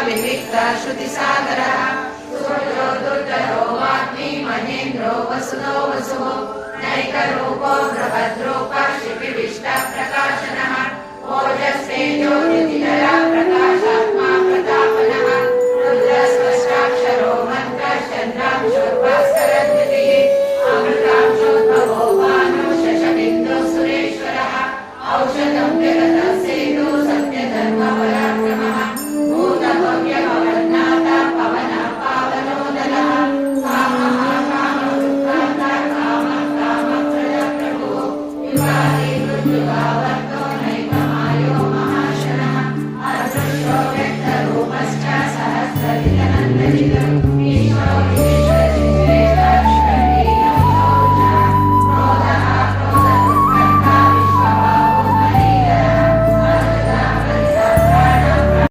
विविक्तश्रुतिसागरः सूर्यो दुर्धरो वाग्मी महेन्द्रो वसुनो वसुः नैकरूपो बृहद्रूपः शिपिविष्टप्रकाशनः ओजस्तेजो द्युतिधरः प्रकाशात्मा प्रतापनः रुद्रस्पष्टाक्षरो मन्त्रश्चन्द्रांशुर्भास्करद्युतिः अमृतांशोद्भवो भानु शशबिन्दुः सुरेश्वरः औषधं जगतः सेतुः सत्यधर्मपराक्रमः भूतभव्यभवन्नाथ पवनः पावनो दलः कामः कामदुःखान्ता कामः कामप्रदप्रभुः युगादि मृत्युभावर्तो नैकमायो महाशनः अदृश्यो व्यक्तरूपश्च